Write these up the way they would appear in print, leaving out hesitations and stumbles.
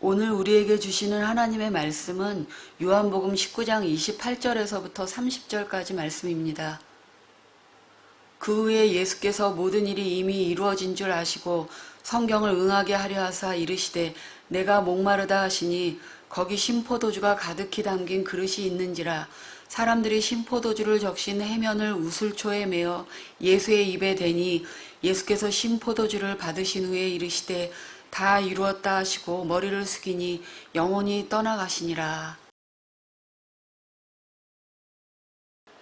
오늘 우리에게 주시는 하나님의 말씀은 요한복음 19장 28절에서부터 30절까지 말씀입니다. 그 후에 예수께서 모든 일이 이미 이루어진 줄 아시고 성경을 응하게 하려 하사 이르시되 내가 목마르다 하시니 거기 신포도주가 가득히 담긴 그릇이 있는지라. 사람들이 신포도주를 적신 해면을 우슬초에 메어 예수의 입에 대니 예수께서 신포도주를 받으신 후에 이르시되 다 이루었다 하시고 머리를 숙이니 영혼이 떠나가시니라.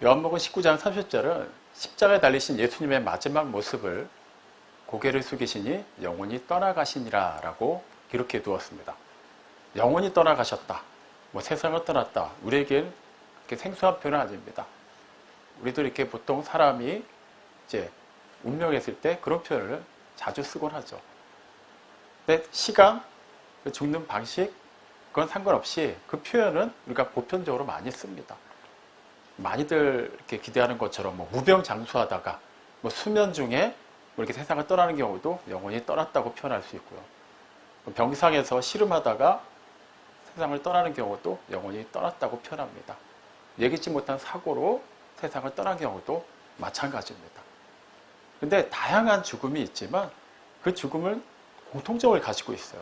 요한복음 19장 30절은 십자가에 달리신 예수님의 마지막 모습을 고개를 숙이시니 영혼이 떠나가시니라 라고 기록해 두었습니다. 영혼이 떠나가셨다, 세상을 떠났다, 우리에겐 그렇게 생소한 표현은 아닙니다. 우리도 이렇게 보통 사람이 이제 운명했을 때 그런 표현을 자주 쓰곤 하죠. 근데 시간, 죽는 방식, 그건 상관없이 그 표현은 우리가 보편적으로 많이 씁니다. 많이들 이렇게 기대하는 것처럼 무병장수하다가 수면 중에 이렇게 세상을 떠나는 경우도 영혼이 떠났다고 표현할 수 있고요. 병상에서 씨름하다가 세상을 떠나는 경우도 영혼이 떠났다고 표현합니다. 예기치 못한 사고로 세상을 떠난 경우도 마찬가지입니다. 근데 다양한 죽음이 있지만 그 죽음은 공통점을 가지고 있어요.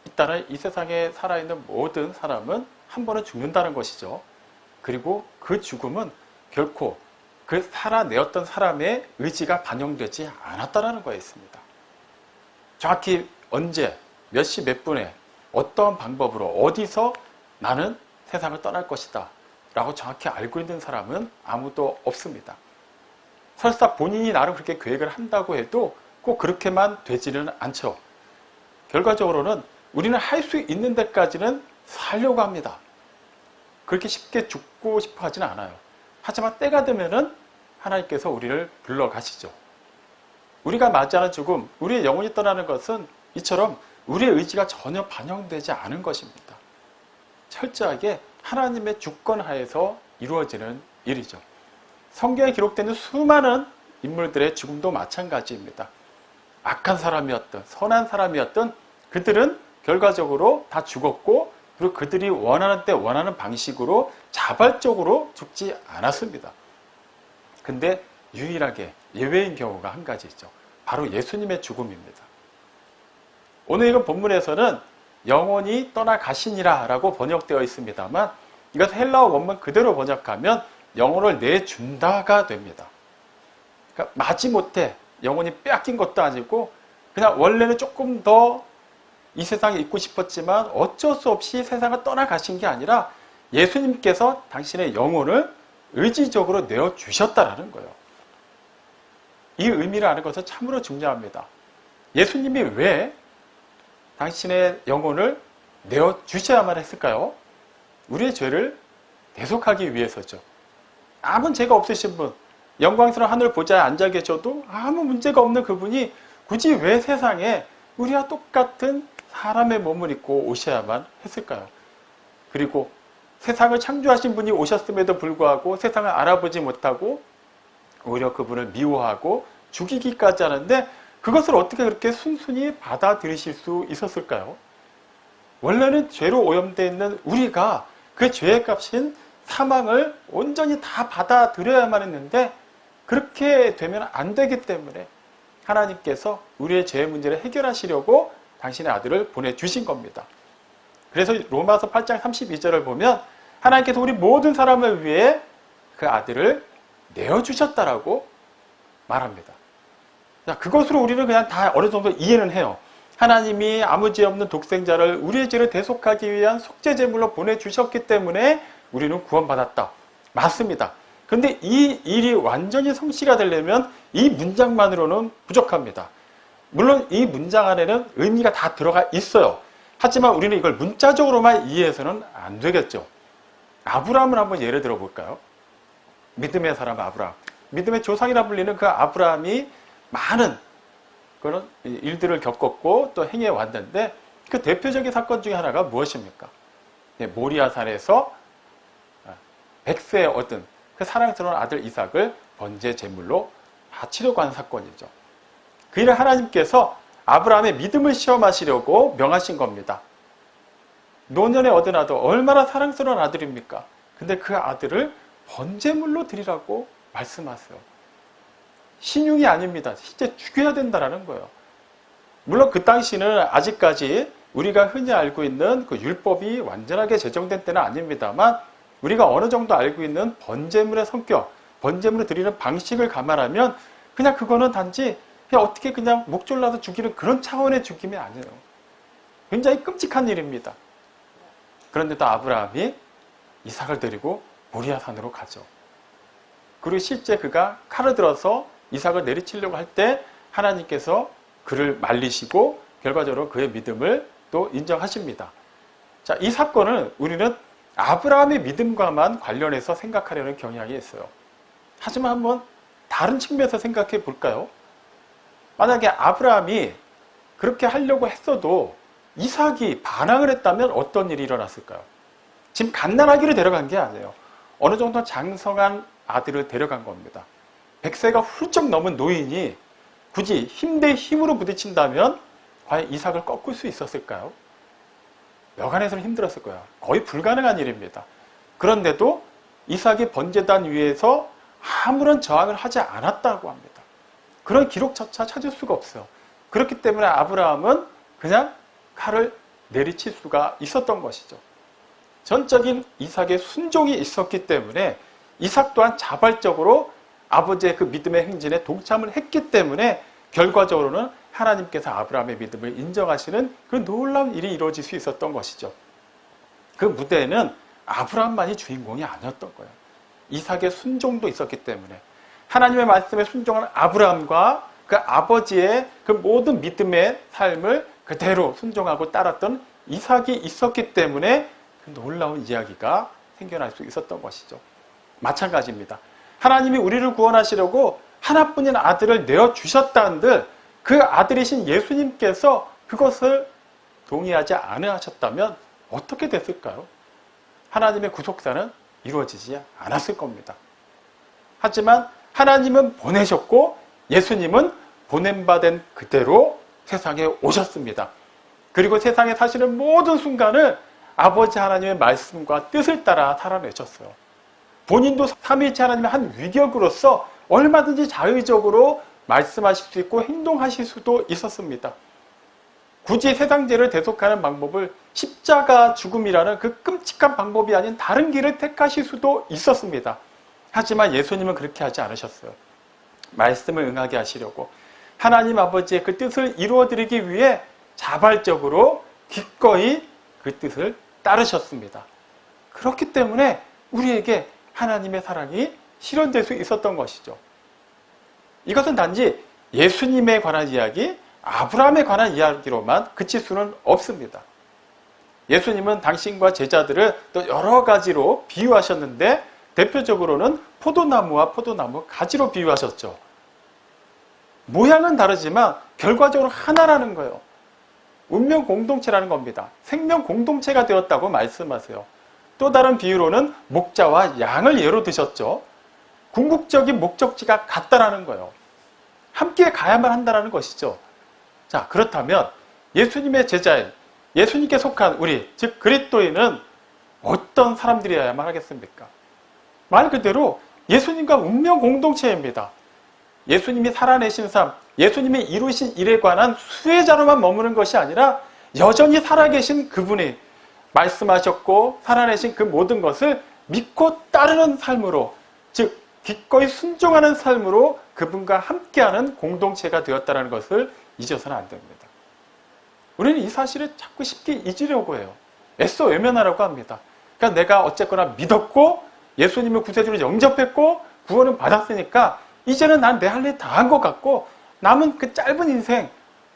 일단은 이 세상에 살아있는 모든 사람은 한 번은 죽는다는 것이죠. 그리고 그 죽음은 결코 그 살아내었던 사람의 의지가 반영되지 않았다는 거에 있습니다. 정확히 언제, 몇 시 몇 분에 어떠한 방법으로 어디서 나는 세상을 떠날 것이다 라고 정확히 알고 있는 사람은 아무도 없습니다. 설사 본인이 나름 그렇게 계획을 한다고 해도 꼭 그렇게만 되지는 않죠. 결과적으로는 우리는 할 수 있는 데까지는 살려고 합니다. 그렇게 쉽게 죽고 싶어 하지는 않아요. 하지만 때가 되면은 하나님께서 우리를 불러가시죠. 우리가 맞이하는 죽음, 우리의 영혼이 떠나는 것은 이처럼 우리의 의지가 전혀 반영되지 않은 것입니다. 철저하게 하나님의 주권 하에서 이루어지는 일이죠. 성경에 기록되는 수많은 인물들의 죽음도 마찬가지입니다. 악한 사람이었던, 선한 사람이었던 그들은 결과적으로 다 죽었고, 그리고 그들이 원하는 때 원하는 방식으로 자발적으로 죽지 않았습니다. 근데 유일하게 예외인 경우가 한 가지 있죠. 바로 예수님의 죽음입니다. 오늘 읽은 본문에서는 영혼이 떠나가시니라 라고 번역되어 있습니다만 이것 헬라어 원문 그대로 번역하면 영혼을 내준다가 됩니다. 그러니까 마지못해 영혼이 빼앗긴 것도 아니고 그냥 원래는 조금 더 이 세상에 있고 싶었지만 어쩔 수 없이 세상을 떠나가신 게 아니라 예수님께서 당신의 영혼을 의지적으로 내어주셨다라는 거예요. 이 의미를 아는 것은 참으로 중요합니다. 예수님이 왜 당신의 영혼을 내어주셔야만 했을까요? 우리의 죄를 대속하기 위해서죠. 아무 죄가 없으신 분, 영광스러운 하늘 보좌에 앉아 계셔도 아무 문제가 없는 그분이 굳이 왜 세상에 우리와 똑같은 사람의 몸을 입고 오셔야만 했을까요? 그리고 세상을 창조하신 분이 오셨음에도 불구하고 세상을 알아보지 못하고 오히려 그분을 미워하고 죽이기까지 하는데 그것을 어떻게 그렇게 순순히 받아들이실 수 있었을까요? 원래는 죄로 오염되어 있는 우리가 그 죄의 값인 사망을 온전히 다 받아들여야만 했는데 그렇게 되면 안 되기 때문에 하나님께서 우리의 죄의 문제를 해결하시려고 당신의 아들을 보내주신 겁니다. 그래서 로마서 8장 32절을 보면 하나님께서 우리 모든 사람을 위해 그 아들을 내어주셨다라고 말합니다. 자, 그것으로 우리는 그냥 다 어느 정도 이해는 해요. 하나님이 아무 죄 없는 독생자를 우리의 죄를 대속하기 위한 속죄제물로 보내주셨기 때문에 우리는 구원받았다. 맞습니다. 근데 이 일이 완전히 성취가 되려면 이 문장만으로는 부족합니다. 물론 이 문장 안에는 의미가 다 들어가 있어요. 하지만 우리는 이걸 문자적으로만 이해해서는 안 되겠죠. 아브라함을 한번 예를 들어 볼까요? 믿음의 사람 아브라함. 믿음의 조상이라 불리는 그 아브라함이 많은 그런 일들을 겪었고 또 행해 왔는데 그 대표적인 사건 중에 하나가 무엇입니까? 모리아산에서 100세에 얻은 그 사랑스러운 아들 이삭을 번제 제물로 바치려고 하는 사건이죠. 그 일을 하나님께서 아브라함의 믿음을 시험하시려고 명하신 겁니다. 노년에 얻은 아들, 얼마나 사랑스러운 아들입니까? 근데 그 아들을 번제물로 드리라고 말씀하세요. 신용이 아닙니다. 실제 죽여야 된다는 거예요. 물론 그 당시는 아직까지 우리가 흔히 알고 있는 그 율법이 완전하게 제정된 때는 아닙니다만 우리가 어느 정도 알고 있는 번제물의 성격, 번제물을 드리는 방식을 감안하면 그냥 그거는 단지 그냥 어떻게 그냥 목 졸라서 죽이는 그런 차원의 죽임이 아니에요. 굉장히 끔찍한 일입니다. 그런데도 아브라함이 이삭을 데리고 모리아 산으로 가죠. 그리고 실제 그가 칼을 들어서 이삭을 내리치려고 할 때 하나님께서 그를 말리시고 결과적으로 그의 믿음을 또 인정하십니다. 자, 이 사건을 우리는 아브라함의 믿음과만 관련해서 생각하려는 경향이 있어요. 하지만 한번 다른 측면에서 생각해 볼까요? 만약에 아브라함이 그렇게 하려고 했어도 이삭이 반항을 했다면 어떤 일이 일어났을까요? 지금 갓난아기를 데려간 게 아니에요. 어느 정도 장성한 아들을 데려간 겁니다. 100세가 훌쩍 넘은 노인이 굳이 힘 대 힘으로 부딪힌다면 과연 이삭을 꺾을 수 있었을까요? 여간해서는 힘들었을 거예요. 거의 불가능한 일입니다. 그런데도 이삭이 번제단 위에서 아무런 저항을 하지 않았다고 합니다. 그런 기록조차 찾을 수가 없어요. 그렇기 때문에 아브라함은 그냥 칼을 내리칠 수가 있었던 것이죠. 전적인 이삭의 순종이 있었기 때문에 이삭 또한 자발적으로 아버지의 그 믿음의 행진에 동참을 했기 때문에 결과적으로는 하나님께서 아브라함의 믿음을 인정하시는 그 놀라운 일이 이루어질 수 있었던 것이죠. 그 무대에는 아브라함만이 주인공이 아니었던 거예요. 이삭의 순종도 있었기 때문에 하나님의 말씀에 순종한 아브라함과 그 아버지의 그 모든 믿음의 삶을 그대로 순종하고 따랐던 이삭이 있었기 때문에 그 놀라운 이야기가 생겨날 수 있었던 것이죠. 마찬가지입니다. 하나님이 우리를 구원하시려고 하나뿐인 아들을 내어주셨다는들 그 아들이신 예수님께서 그것을 동의하지 않으셨다면 어떻게 됐을까요? 하나님의 구속사는 이루어지지 않았을 겁니다. 하지만 하나님은 보내셨고 예수님은 보냄받은 그대로 세상에 오셨습니다. 그리고 세상에 사시는 모든 순간을 아버지 하나님의 말씀과 뜻을 따라 살아내셨어요. 본인도 삼위일체 하나님의 한 위격으로서 얼마든지 자의적으로 말씀하실 수 있고 행동하실 수도 있었습니다. 굳이 세상 죄를 대속하는 방법을 십자가 죽음이라는 그 끔찍한 방법이 아닌 다른 길을 택하실 수도 있었습니다. 하지만 예수님은 그렇게 하지 않으셨어요. 말씀을 응하게 하시려고 하나님 아버지의 그 뜻을 이루어드리기 위해 자발적으로 기꺼이 그 뜻을 따르셨습니다. 그렇기 때문에 우리에게 하나님의 사랑이 실현될 수 있었던 것이죠. 이것은 단지 예수님에 관한 이야기, 아브라함에 관한 이야기로만 그칠 수는 없습니다. 예수님은 당신과 제자들을 또 여러 가지로 비유하셨는데 대표적으로는 포도나무와 포도나무 가지로 비유하셨죠. 모양은 다르지만 결과적으로 하나라는 거예요. 운명 공동체라는 겁니다. 생명 공동체가 되었다고 말씀하세요. 또 다른 비유로는 목자와 양을 예로 드셨죠. 궁극적인 목적지가 같다라는 거예요. 함께 가야만 한다는 것이죠. 자, 그렇다면 예수님의 제자인, 예수님께 속한 우리, 즉 그리스도인은 어떤 사람들이어야만 하겠습니까? 말 그대로 예수님과 운명 공동체입니다. 예수님이 살아내신 삶, 예수님이 이루신 일에 관한 수혜자로만 머무는 것이 아니라 여전히 살아계신 그분이 말씀하셨고 살아내신 그 모든 것을 믿고 따르는 삶으로, 즉 기꺼이 순종하는 삶으로 그분과 함께하는 공동체가 되었다는 것을 잊어서는 안 됩니다. 우리는 이 사실을 자꾸 쉽게 잊으려고 해요. 애써 외면하라고 합니다. 그러니까 내가 어쨌거나 믿었고 예수님을 구세주로 영접했고 구원을 받았으니까 이제는 난 내 할 일 다 한 것 같고 남은 그 짧은 인생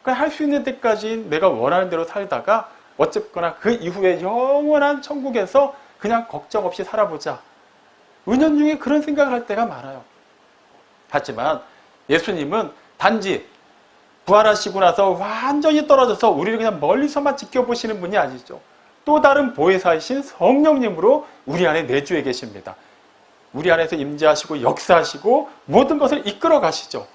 할 수 있는 때까지 내가 원하는 대로 살다가 어쨌거나 그 이후에 영원한 천국에서 그냥 걱정 없이 살아보자. 은연중에 그런 생각을 할 때가 많아요. 하지만 예수님은 단지 부활하시고 나서 완전히 떨어져서 우리를 그냥 멀리서만 지켜보시는 분이 아니죠. 또 다른 보혜사이신 성령님으로 우리 안에 내주해 계십니다. 우리 안에서 임재하시고 역사하시고 모든 것을 이끌어 가시죠.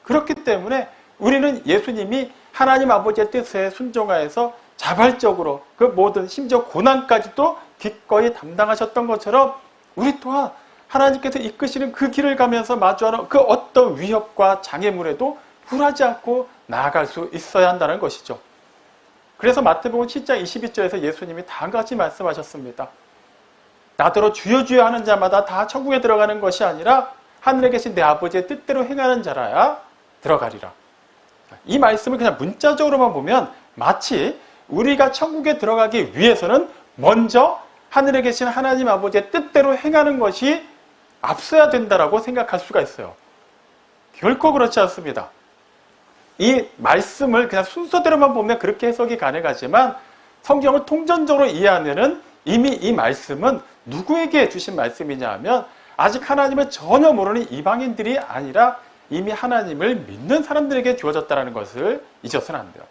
그렇기 때문에 우리는 예수님이 하나님 아버지의 뜻에 순종하여서 자발적으로 그 모든 심지어 고난까지도 기꺼이 담당하셨던 것처럼 우리 또한 하나님께서 이끄시는 그 길을 가면서 마주하는 그 어떤 위협과 장애물에도 굴하지 않고 나아갈 수 있어야 한다는 것이죠. 그래서 마태복음 7장 22절에서 예수님이 다음과 같이 말씀하셨습니다. 나더러 주여 주여 하는 자마다 다 천국에 들어가는 것이 아니라 하늘에 계신 내 아버지의 뜻대로 행하는 자라야 들어가리라. 이 말씀을 그냥 문자적으로만 보면 마치 우리가 천국에 들어가기 위해서는 먼저 하늘에 계신 하나님 아버지의 뜻대로 행하는 것이 앞서야 된다라고 생각할 수가 있어요. 결코 그렇지 않습니다. 이 말씀을 그냥 순서대로만 보면 그렇게 해석이 가능하지만 성경을 통전적으로 이해하면은 이미 이 말씀은 누구에게 주신 말씀이냐 하면 아직 하나님을 전혀 모르는 이방인들이 아니라 이미 하나님을 믿는 사람들에게 주어졌다는 것을 잊어서는 안 돼요.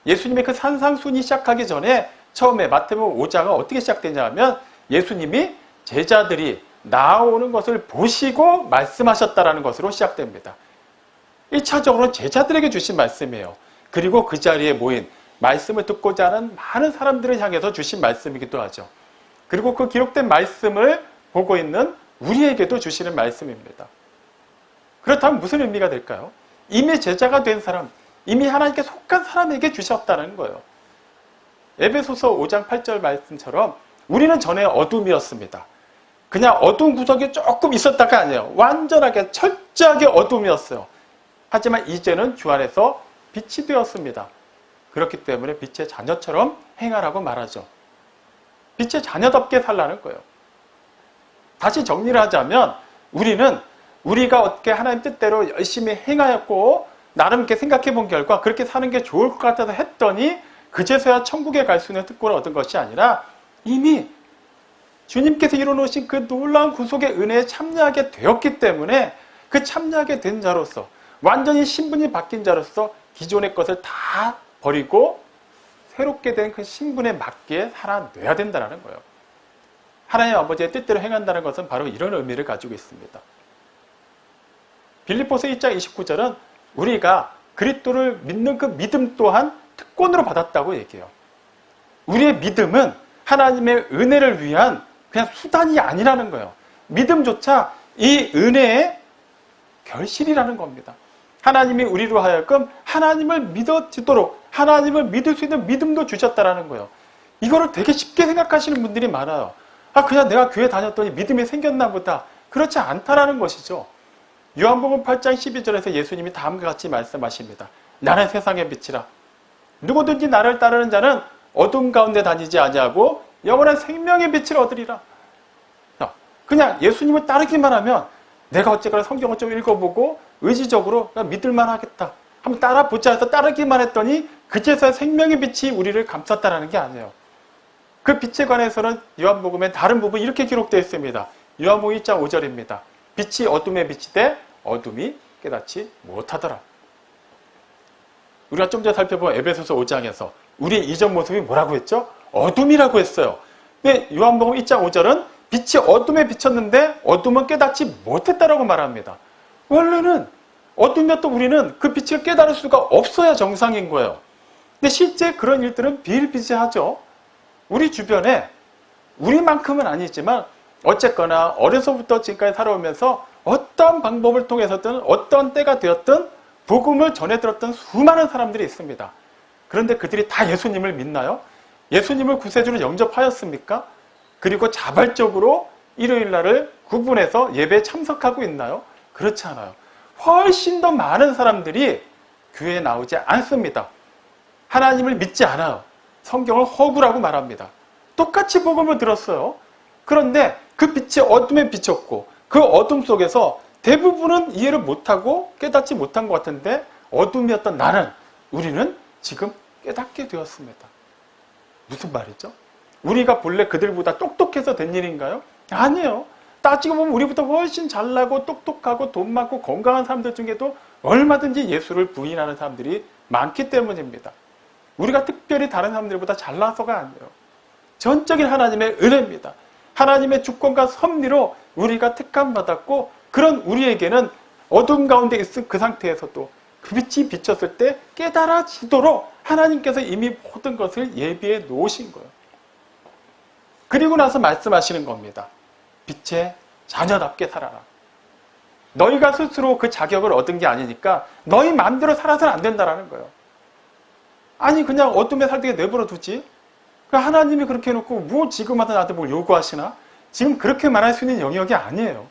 예수님의 그 산상순이 시작하기 전에 처음에 마태복음 5장은 어떻게 시작되냐 하면 예수님이 제자들이 나오는 것을 보시고 말씀하셨다는 것으로 시작됩니다. 1차적으로는 제자들에게 주신 말씀이에요. 그리고 그 자리에 모인 말씀을 듣고자 하는 많은 사람들을 향해서 주신 말씀이기도 하죠. 그리고 그 기록된 말씀을 보고 있는 우리에게도 주시는 말씀입니다. 그렇다면 무슨 의미가 될까요? 이미 제자가 된 사람, 이미 하나님께 속한 사람에게 주셨다는 거예요. 에베소서 5장 8절 말씀처럼 우리는 전에 어둠이었습니다. 그냥 어두운 구석이 조금 있었다가 아니에요. 완전하게 철저하게 어둠이었어요. 하지만 이제는 주 안에서 빛이 되었습니다. 그렇기 때문에 빛의 자녀처럼 행하라고 말하죠. 빛의 자녀답게 살라는 거예요. 다시 정리를 하자면 우리는 우리가 어떻게 하나님 뜻대로 열심히 행하였고 나름 이렇게 생각해 본 결과 그렇게 사는 게 좋을 것 같아서 했더니 그제서야 천국에 갈 수 있는 특권을 얻은 것이 아니라 이미 주님께서 이뤄놓으신 그 놀라운 구속의 은혜에 참여하게 되었기 때문에 그 참여하게 된 자로서 완전히 신분이 바뀐 자로서 기존의 것을 다 버리고 새롭게 된 그 신분에 맞게 살아내야 된다는 거예요. 하나님 아버지의 뜻대로 행한다는 것은 바로 이런 의미를 가지고 있습니다. 빌립보서 1장 29절은 우리가 그리스도를 믿는 그 믿음 또한 특권으로 받았다고 얘기해요. 우리의 믿음은 하나님의 은혜를 위한 그냥 수단이 아니라는 거예요. 믿음조차 이 은혜의 결실이라는 겁니다. 하나님이 우리로 하여금 하나님을 믿어지도록 하나님을 믿을 수 있는 믿음도 주셨다라는 거예요. 이거를 되게 쉽게 생각하시는 분들이 많아요. 그냥 내가 교회 다녔더니 믿음이 생겼나 보다. 그렇지 않다라는 것이죠. 요한복음 8장 12절에서 예수님이 다음과 같이 말씀하십니다. 나는 세상의 빛이라. 누구든지 나를 따르는 자는 어둠 가운데 다니지 아니하고 영원한 생명의 빛을 얻으리라. 그냥 예수님을 따르기만 하면 내가 어쨌거나 성경을 좀 읽어보고 의지적으로 믿을만 하겠다. 한번 따라보자 해서 따르기만 했더니 그제서야 생명의 빛이 우리를 감쌌다는 게 아니에요. 그 빛에 관해서는 요한복음의 다른 부분이 이렇게 기록되어 있습니다. 요한복음 1장 5절입니다. 빛이 어둠에 비치되 어둠이 깨닫지 못하더라. 우리가 좀 전에 살펴본 에베소서 5장에서 우리의 이전 모습이 뭐라고 했죠? 어둠이라고 했어요. 근데 요한복음 1장 5절은 빛이 어둠에 비쳤는데 어둠은 깨닫지 못했다라고 말합니다. 원래는 어둠이었던 우리는 그 빛을 깨달을 수가 없어야 정상인 거예요. 근데 실제 그런 일들은 비일비재하죠. 우리 주변에 우리만큼은 아니지만 어쨌거나 어려서부터 지금까지 살아오면서 어떤 방법을 통해서든 어떤 때가 되었든 복음을 전해 들었던 수많은 사람들이 있습니다. 그런데 그들이 다 예수님을 믿나요? 예수님을 구세주로 영접하였습니까? 그리고 자발적으로 일요일 날을 구분해서 예배에 참석하고 있나요? 그렇지 않아요. 훨씬 더 많은 사람들이 교회에 나오지 않습니다. 하나님을 믿지 않아요. 성경을 허구라고 말합니다. 똑같이 복음을 들었어요. 그런데 그 빛이 어둠에 비쳤고 그 어둠 속에서 대부분은 이해를 못하고 깨닫지 못한 것 같은데 어둠이었던 우리는 지금 깨닫게 되었습니다. 무슨 말이죠? 우리가 본래 그들보다 똑똑해서 된 일인가요? 아니에요. 따지고 보면 우리보다 훨씬 잘나고 똑똑하고 돈 많고 건강한 사람들 중에도 얼마든지 예수를 부인하는 사람들이 많기 때문입니다. 우리가 특별히 다른 사람들보다 잘나서가 아니에요. 전적인 하나님의 은혜입니다. 하나님의 주권과 섭리로 우리가 택함받았고 그런 우리에게는 어둠 가운데 있은 그 상태에서도 그 빛이 비쳤을 때 깨달아지도록 하나님께서 이미 모든 것을 예비해 놓으신 거예요. 그리고 나서 말씀하시는 겁니다. 빛의 자녀답게 살아라. 너희가 스스로 그 자격을 얻은 게 아니니까 너희 마음대로 살아서는 안 된다라는 거예요. 아니 그냥 어둠에 살게 내버려 두지. 하나님이 그렇게 해놓고 뭐 지금 와서 나한테 뭘 요구하시나? 지금 그렇게 말할 수 있는 영역이 아니에요.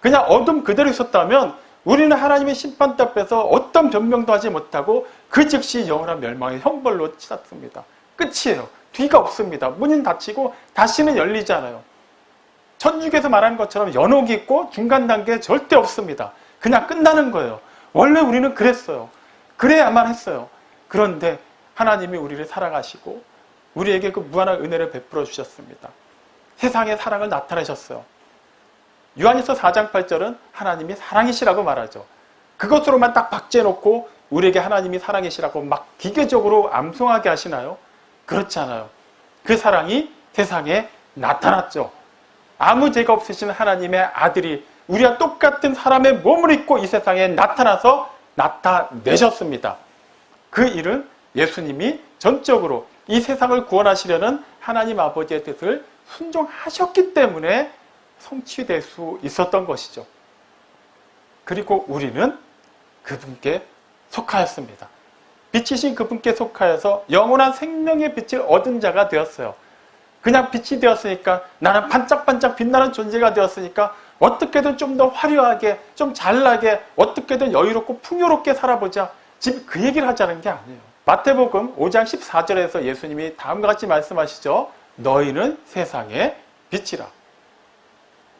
그냥 어둠 그대로 있었다면 우리는 하나님의 심판대 앞에서 어떤 변명도 하지 못하고 그 즉시 영원한 멸망의 형벌로 치닫습니다. 끝이에요. 뒤가 없습니다. 문은 닫히고 다시는 열리지 않아요. 천주교에서 말하는 것처럼 연옥이 있고 중간 단계 절대 없습니다. 그냥 끝나는 거예요. 원래 우리는 그랬어요. 그래야만 했어요. 그런데 하나님이 우리를 사랑하시고 우리에게 그 무한한 은혜를 베풀어 주셨습니다. 세상의 사랑을 나타내셨어요. 요한일서 4장 8절은 하나님이 사랑이시라고 말하죠. 그것으로만 딱 박제해놓고 우리에게 하나님이 사랑이시라고 막 기계적으로 암송하게 하시나요? 그렇지 않아요. 그 사랑이 세상에 나타났죠. 아무 죄가 없으신 하나님의 아들이 우리와 똑같은 사람의 몸을 입고 이 세상에 나타나서 나타내셨습니다. 그 일은 예수님이 전적으로 이 세상을 구원하시려는 하나님 아버지의 뜻을 순종하셨기 때문에 성취될 수 있었던 것이죠. 그리고 우리는 그분께 속하였습니다. 빛이신 그분께 속하여서 영원한 생명의 빛을 얻은 자가 되었어요. 그냥 빛이 되었으니까 나는 반짝반짝 빛나는 존재가 되었으니까 어떻게든 좀 더 화려하게, 좀 잘나게, 어떻게든 여유롭고 풍요롭게 살아보자. 지금 그 얘기를 하자는 게 아니에요. 마태복음 5장 14절에서 예수님이 다음과 같이 말씀하시죠. 너희는 세상의 빛이라.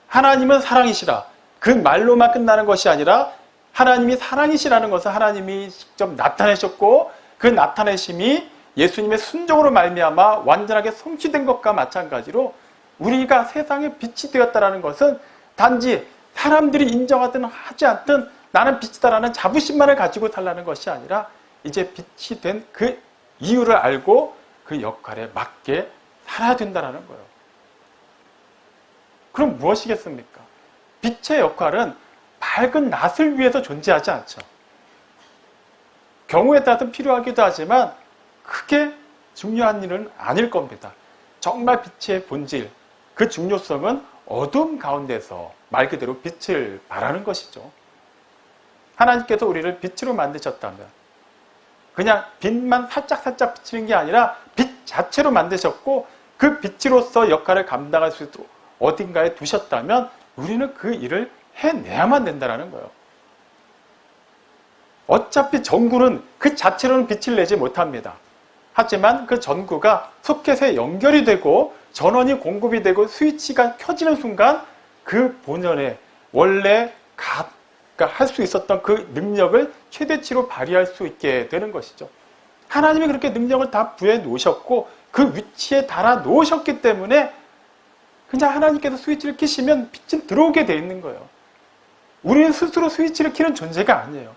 하나님은 사랑이시라. 그 말로만 끝나는 것이 아니라 하나님이 사랑이시라는 것을 하나님이 직접 나타내셨고 그 나타내심이 예수님의 순종으로 말미암아 완전하게 성취된 것과 마찬가지로 우리가 세상의 빛이 되었다는 것은 단지 사람들이 인정하든 하지 않든 나는 빛이다라는 자부심만을 가지고 살라는 것이 아니라 이제 빛이 된 그 이유를 알고 그 역할에 맞게 살아야 된다는 거예요. 그럼 무엇이겠습니까? 빛의 역할은 밝은 낯을 위해서 존재하지 않죠. 경우에 따라서 필요하기도 하지만 크게 중요한 일은 아닐 겁니다. 정말 빛의 본질, 그 중요성은 어둠 가운데서 말 그대로 빛을 발하는 것이죠. 하나님께서 우리를 빛으로 만드셨다면 그냥 빛만 살짝살짝 비치는 게 아니라 빛 자체로 만드셨고 그 빛으로서 역할을 감당할 수 있도록 어딘가에 두셨다면 우리는 그 일을 해내야만 된다는 거예요. 어차피 전구는 그 자체로는 빛을 내지 못합니다. 하지만 그 전구가 소켓에 연결이 되고 전원이 공급이 되고 스위치가 켜지는 순간 그 본연의 원래 할 수 있었던 그 능력을 최대치로 발휘할 수 있게 되는 것이죠. 하나님이 그렇게 능력을 다 부여해 놓으셨고 그 위치에 달아 놓으셨기 때문에 그냥 하나님께서 스위치를 켜시면 빛은 들어오게 되어 있는 거예요. 우리는 스스로 스위치를 켜는 존재가 아니에요.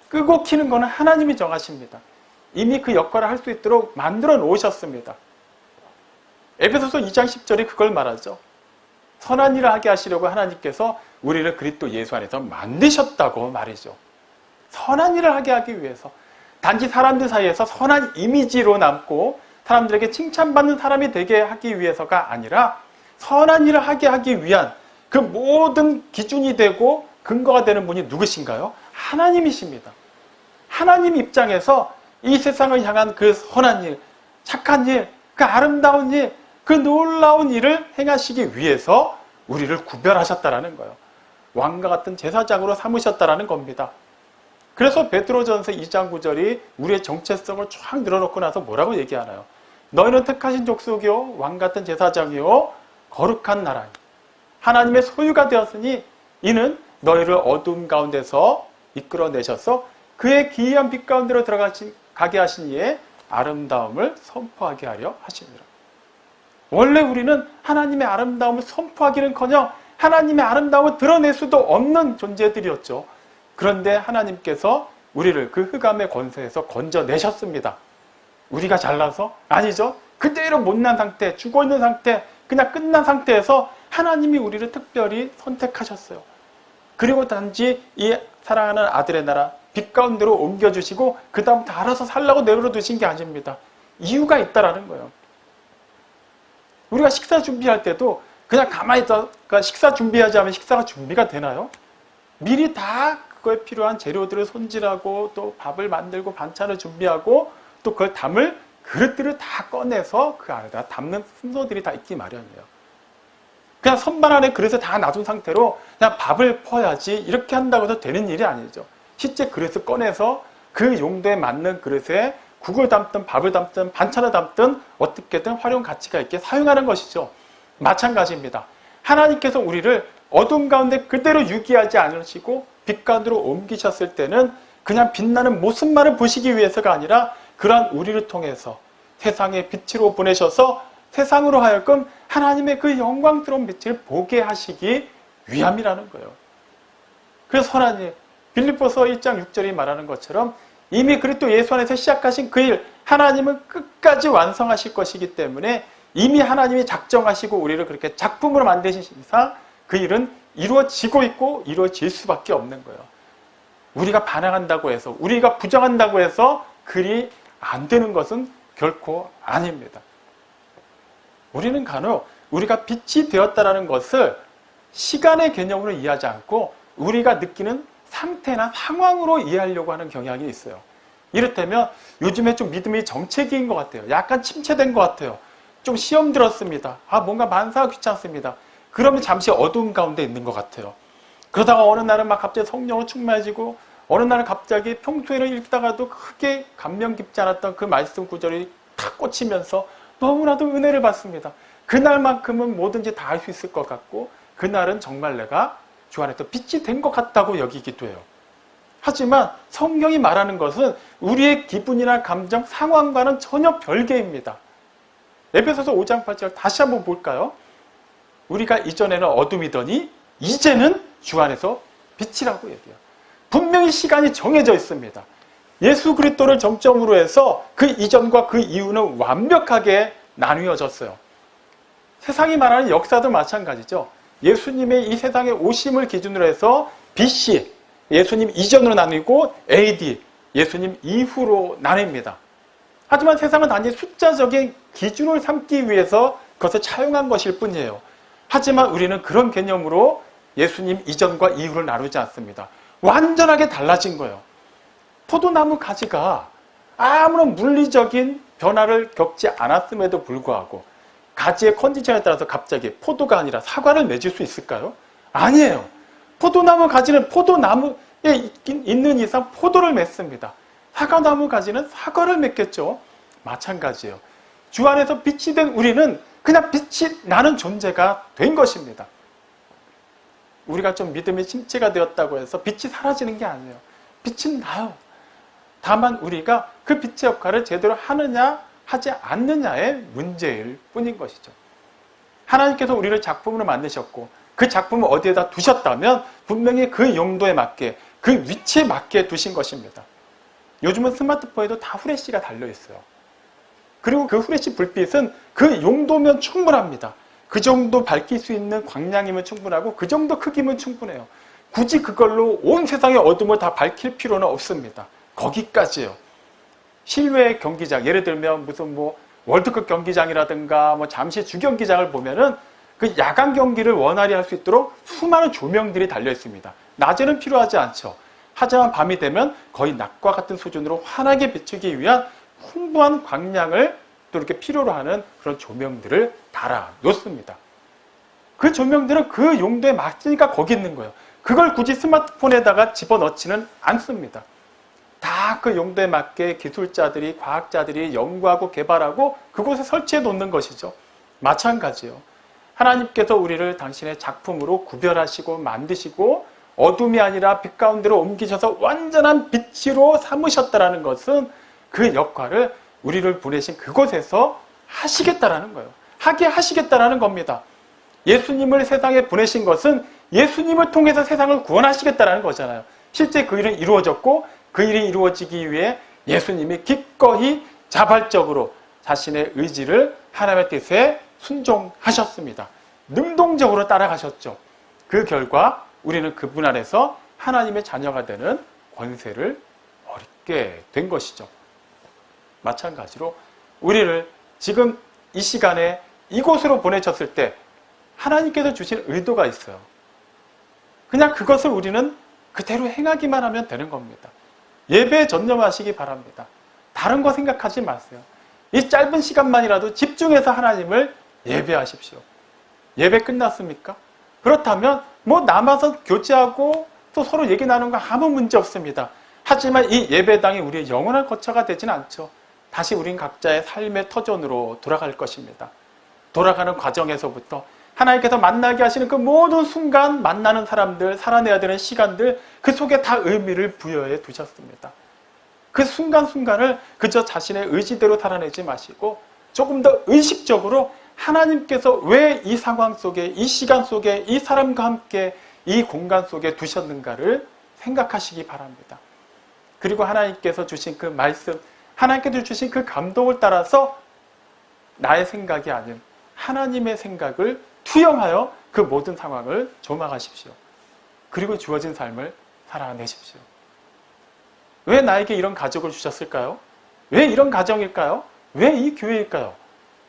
끄고 켜는 거는 하나님이 정하십니다. 이미 그 역할을 할 수 있도록 만들어 놓으셨습니다. 에베소서 2장 10절이 그걸 말하죠. 선한 일을 하게 하시려고 하나님께서 우리를 그리스도 예수 안에서 만드셨다고 말이죠. 선한 일을 하게 하기 위해서 단지 사람들 사이에서 선한 이미지로 남고 사람들에게 칭찬받는 사람이 되게 하기 위해서가 아니라 선한 일을 하게 하기 위한 그 모든 기준이 되고 근거가 되는 분이 누구신가요? 하나님이십니다. 하나님 입장에서 이 세상을 향한 그 선한 일, 착한 일, 그 아름다운 일, 그 놀라운 일을 행하시기 위해서 우리를 구별하셨다라는 거예요. 왕과 같은 제사장으로 삼으셨다라는 겁니다. 그래서 베드로전서 2장 9절이 우리의 정체성을 쫙 늘어놓고 나서 뭐라고 얘기하나요? 너희는 택하신 족속이요 왕 같은 제사장이요 거룩한 나라니 하나님의 소유가 되었으니 이는 너희를 어둠 가운데서 이끌어내셔서 그의 기이한 빛 가운데로 가게 하신 이의 아름다움을 선포하게 하려 하시니라. 원래 우리는 하나님의 아름다움을 선포하기는커녕 하나님의 아름다움을 드러낼 수도 없는 존재들이었죠. 그런데 하나님께서 우리를 그 흑암의 권세에서 건져내셨습니다. 우리가 잘나서? 아니죠. 그대로 못난 상태, 죽어있는 상태, 그냥 끝난 상태에서 하나님이 우리를 특별히 선택하셨어요. 그리고 단지 이 사랑하는 아들의 나라, 빛 가운데로 옮겨주시고 그 다음부터 알아서 살라고 내버려 두신 게 아닙니다. 이유가 있다라는 거예요. 우리가 식사 준비할 때도 그냥 가만히 있다가 식사 준비하지 않으면 식사가 준비가 되나요? 미리 다 그거에 필요한 재료들을 손질하고 또 밥을 만들고 반찬을 준비하고 또 그걸 담을 그릇들을 다 꺼내서 그 안에다 담는 순서들이 다 있기 마련이에요. 그냥 선반 안에 그릇을 다 놔둔 상태로 그냥 밥을 퍼야지 이렇게 한다고 해서 되는 일이 아니죠. 실제 그릇을 꺼내서 그 용도에 맞는 그릇에 국을 담든 밥을 담든 반찬을 담든 어떻게든 활용 가치가 있게 사용하는 것이죠. 마찬가지입니다. 하나님께서 우리를 어둠 가운데 그대로 유기하지 않으시고 빛 가운데로 옮기셨을 때는 그냥 빛나는 모습만을 보시기 위해서가 아니라 그러한 우리를 통해서 세상의 빛으로 보내셔서 세상으로 하여금 하나님의 그 영광스러운 빛을 보게 하시기 위함이라는 거예요. 그래서 하나님, 빌립보서 1장 6절이 말하는 것처럼 이미 그리스도 예수 안에서 시작하신 그 일, 하나님은 끝까지 완성하실 것이기 때문에 이미 하나님이 작정하시고 우리를 그렇게 작품으로 만드신 이상 그 일은 이루어지고 있고 이루어질 수밖에 없는 거예요. 우리가 반항한다고 해서, 우리가 부정한다고 해서 그리 안 되는 것은 결코 아닙니다. 우리는 간혹 우리가 빛이 되었다는 것을 시간의 개념으로 이해하지 않고 우리가 느끼는 상태나 상황으로 이해하려고 하는 경향이 있어요. 이를테면 요즘에 좀 믿음이 정체기인 것 같아요. 약간 침체된 것 같아요. 좀 시험 들었습니다. 뭔가 만사가 귀찮습니다. 그러면 잠시 어두운 가운데 있는 것 같아요. 그러다가 어느 날은 막 갑자기 성령으로 충만해지고 어느 날은 갑자기 평소에는 읽다가도 크게 감명 깊지 않았던 그 말씀 구절이 탁 꽂히면서 너무나도 은혜를 받습니다. 그날만큼은 뭐든지 다 할 수 있을 것 같고 그날은 정말 내가 주 안에서 빛이 된 것 같다고 여기기도 해요. 하지만 성경이 말하는 것은 우리의 기분이나 감정, 상황과는 전혀 별개입니다. 에베소서 5장 8절 다시 한번 볼까요? 우리가 이전에는 어둠이더니 이제는 주 안에서 빛이라고 얘기해요. 분명히 시간이 정해져 있습니다. 예수 그리스도를 정점으로 해서 그 이전과 그 이후는 완벽하게 나뉘어졌어요. 세상이 말하는 역사도 마찬가지죠. 예수님의 이 세상에 오심을 기준으로 해서 BC, 예수님 이전으로 나뉘고 AD, 예수님 이후로 나뉩니다. 하지만 세상은 단지 숫자적인 기준을 삼기 위해서 그것을 차용한 것일 뿐이에요. 하지만 우리는 그런 개념으로 예수님 이전과 이후를 나누지 않습니다. 완전하게 달라진 거예요. 포도나무 가지가 아무런 물리적인 변화를 겪지 않았음에도 불구하고 가지의 컨디션에 따라서 갑자기 포도가 아니라 사과를 맺을 수 있을까요? 아니에요. 포도나무 가지는 포도나무에 있는 이상 포도를 맺습니다. 사과나무 가지는 사과를 맺겠죠. 마찬가지예요. 주 안에서 빛이 된 우리는 그냥 빛이 나는 존재가 된 것입니다. 우리가 좀 믿음의 침체가 되었다고 해서 빛이 사라지는 게 아니에요. 빛은 나요. 다만 우리가 그 빛의 역할을 제대로 하느냐 하지 않느냐의 문제일 뿐인 것이죠. 하나님께서 우리를 작품으로 만드셨고 그 작품을 어디에다 두셨다면 분명히 그 용도에 맞게 그 위치에 맞게 두신 것입니다. 요즘은 스마트폰에도 다 후레쉬가 달려있어요. 그리고 그 후레쉬 불빛은 그 용도면 충분합니다. 그 정도 밝힐 수 있는 광량이면 충분하고 그 정도 크기면 충분해요. 굳이 그걸로 온 세상의 어둠을 다 밝힐 필요는 없습니다. 거기까지예요. 실외 경기장, 예를 들면 무슨 월드컵 경기장이라든가 잠실 주경기장을 보면은 그 야간 경기를 원활히 할 수 있도록 수많은 조명들이 달려 있습니다. 낮에는 필요하지 않죠. 하지만 밤이 되면 거의 낮과 같은 수준으로 환하게 비추기 위한 풍부한 광량을 또 이렇게 필요로 하는 그런 조명들을 달아 놓습니다. 그 조명들은 그 용도에 맞으니까 거기 있는 거예요. 그걸 굳이 스마트폰에다가 집어넣지는 않습니다. 다 그 용도에 맞게 기술자들이, 과학자들이 연구하고 개발하고 그곳에 설치해 놓는 것이죠. 마찬가지예요. 하나님께서 우리를 당신의 작품으로 구별하시고 만드시고 어둠이 아니라 빛 가운데로 옮기셔서 완전한 빛으로 삼으셨다는 것은 그 역할을 우리를 보내신 그곳에서 하시겠다라는 거예요. 하게 하시겠다라는 겁니다. 예수님을 세상에 보내신 것은 예수님을 통해서 세상을 구원하시겠다라는 거잖아요. 실제 그 일은 이루어졌고 그 일이 이루어지기 위해 예수님이 기꺼이 자발적으로 자신의 의지를 하나님의 뜻에 순종하셨습니다. 능동적으로 따라가셨죠. 그 결과 우리는 그분 안에서 하나님의 자녀가 되는 권세를 얻게 된 것이죠. 마찬가지로 우리를 지금 이 시간에 이곳으로 보내셨을 때 하나님께서 주신 의도가 있어요. 그냥 그것을 우리는 그대로 행하기만 하면 되는 겁니다. 예배에 전념하시기 바랍니다. 다른 거 생각하지 마세요. 이 짧은 시간만이라도 집중해서 하나님을 예배하십시오. 예배 끝났습니까? 그렇다면 뭐 남아서 교제하고 또 서로 얘기 나누는 거 아무 문제 없습니다. 하지만 이 예배당이 우리의 영원한 거처가 되지는 않죠. 다시 우린 각자의 삶의 터전으로 돌아갈 것입니다. 돌아가는 과정에서부터 하나님께서 만나게 하시는 그 모든 순간 만나는 사람들, 살아내야 되는 시간들 그 속에 다 의미를 부여해 두셨습니다. 그 순간순간을 그저 자신의 의지대로 살아내지 마시고 조금 더 의식적으로 하나님께서 왜 이 상황 속에, 이 시간 속에, 이 사람과 함께 이 공간 속에 두셨는가를 생각하시기 바랍니다. 그리고 하나님께서 주신 그 말씀, 하나님께서 주신 그 감동을 따라서 나의 생각이 아닌 하나님의 생각을 투영하여 그 모든 상황을 조망하십시오. 그리고 주어진 삶을 살아내십시오. 왜 나에게 이런 가족을 주셨을까요? 왜 이런 가정일까요? 왜 이 교회일까요?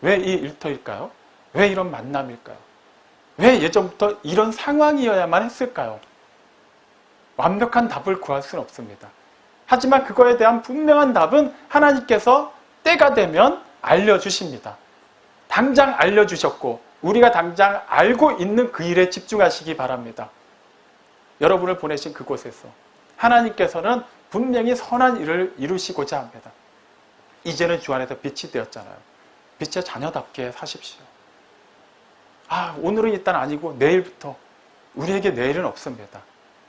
왜 이 일터일까요? 왜 이런 만남일까요? 왜 예전부터 이런 상황이어야만 했을까요? 완벽한 답을 구할 수는 없습니다. 하지만 그거에 대한 분명한 답은 하나님께서 때가 되면 알려주십니다. 당장 알려주셨고 우리가 당장 알고 있는 그 일에 집중하시기 바랍니다. 여러분을 보내신 그곳에서 하나님께서는 분명히 선한 일을 이루시고자 합니다. 이제는 주 안에서 빛이 되었잖아요. 빛의 자녀답게 사십시오. 오늘은 일단 아니고 내일부터. 우리에게 내일은 없습니다.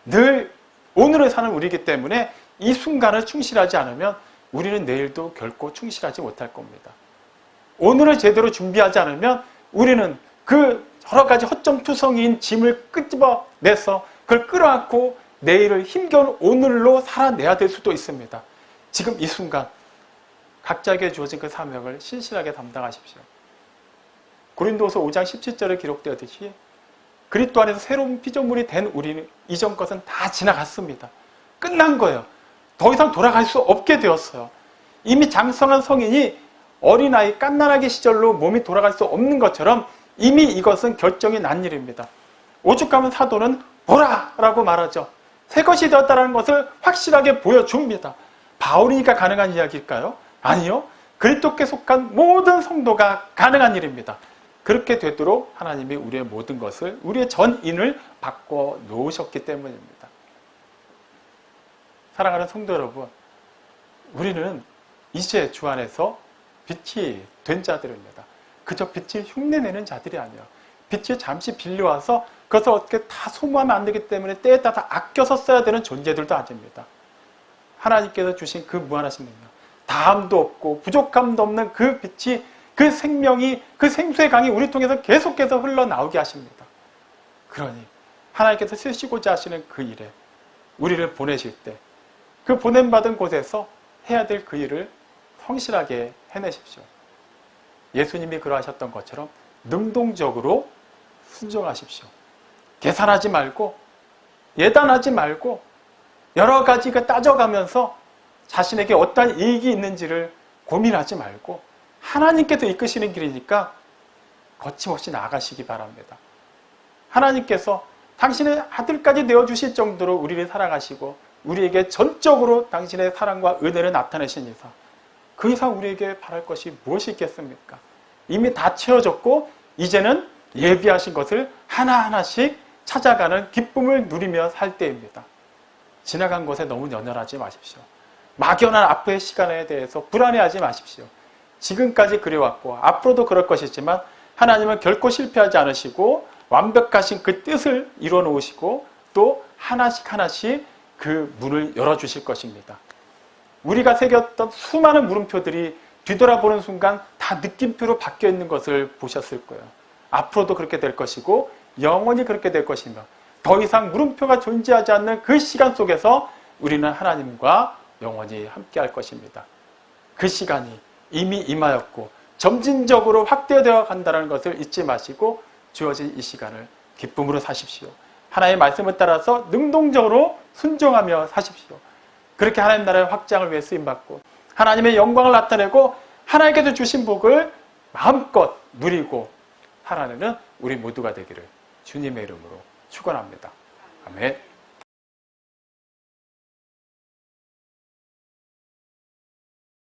늘 오늘을 사는 우리이기 때문에 이 순간을 충실하지 않으면 우리는 내일도 결코 충실하지 못할 겁니다. 오늘을 제대로 준비하지 않으면 우리는 그 여러 가지 허점투성이인 짐을 끄집어내서 그걸 끌어안고 내일을 힘겨운 오늘로 살아내야 될 수도 있습니다. 지금 이 순간 각자에게 주어진 그 사명을 신실하게 담당하십시오. 고린도서 5장 17절에 기록되었듯이 그리스도 안에서 새로운 피조물이 된 우리는 이전 것은 다 지나갔습니다. 끝난 거예요. 더 이상 돌아갈 수 없게 되었어요. 이미 장성한 성인이 어린아이 갓난아기 시절로 몸이 돌아갈 수 없는 것처럼 이미 이것은 결정이 난 일입니다. 오죽하면 사도는 보라! 라고 말하죠. 새 것이 되었다는 것을 확실하게 보여줍니다. 바울이니까 가능한 이야기일까요? 아니요. 그리스도께 속한 모든 성도가 가능한 일입니다. 그렇게 되도록 하나님이 우리의 모든 것을, 우리의 전인을 바꿔 놓으셨기 때문입니다. 사랑하는 성도 여러분, 우리는 이제 주 안에서 빛이 된 자들입니다. 그저 빛을 흉내내는 자들이 아니에요. 빛을 잠시 빌려와서 그것을 어떻게 다 소모하면 안 되기 때문에 때에 따라 아껴서 써야 되는 존재들도 아닙니다. 하나님께서 주신 그 무한하신 능력, 다함도 없고 부족함도 없는 그 빛이, 그 생명이, 그 생수의 강이 우리 통해서 계속해서 흘러나오게 하십니다. 그러니 하나님께서 쓰시고자 하시는 그 일에 우리를 보내실 때 그 보냄받은 곳에서 해야 될 그 일을 성실하게 해내십시오. 예수님이 그러하셨던 것처럼 능동적으로 순종하십시오. 계산하지 말고, 예단하지 말고, 여러 가지가 따져가면서 자신에게 어떠한 이익이 있는지를 고민하지 말고 하나님께서 이끄시는 길이니까 거침없이 나아가시기 바랍니다. 하나님께서 당신의 아들까지 내어주실 정도로 우리를 사랑하시고 우리에게 전적으로 당신의 사랑과 은혜를 나타내신 이상 그 이상 우리에게 바랄 것이 무엇이 있겠습니까? 이미 다 채워졌고 이제는 예비하신 것을 하나하나씩 찾아가는 기쁨을 누리며 살 때입니다. 지나간 것에 너무 연연하지 마십시오. 막연한 앞의 시간에 대해서 불안해하지 마십시오. 지금까지 그래왔고 앞으로도 그럴 것이지만 하나님은 결코 실패하지 않으시고 완벽하신 그 뜻을 이루어 놓으시고 또 하나씩 하나씩 그 문을 열어주실 것입니다. 우리가 새겼던 수많은 물음표들이 뒤돌아보는 순간 다 느낌표로 바뀌어 있는 것을 보셨을 거예요. 앞으로도 그렇게 될 것이고 영원히 그렇게 될 것이며 더 이상 물음표가 존재하지 않는 그 시간 속에서 우리는 하나님과 영원히 함께 할 것입니다. 그 시간이 이미 임하였고 점진적으로 확대되어 간다는 것을 잊지 마시고 주어진 이 시간을 기쁨으로 사십시오. 하나님의 말씀을 따라서 능동적으로 순종하며 사십시오. 그렇게 하나님 나라의 확장을 위해 쓰임받고 하나님의 영광을 나타내고 하나님께서 주신 복을 마음껏 누리고 살아내는 우리 모두가 되기를 주님의 이름으로 축원합니다. 아멘.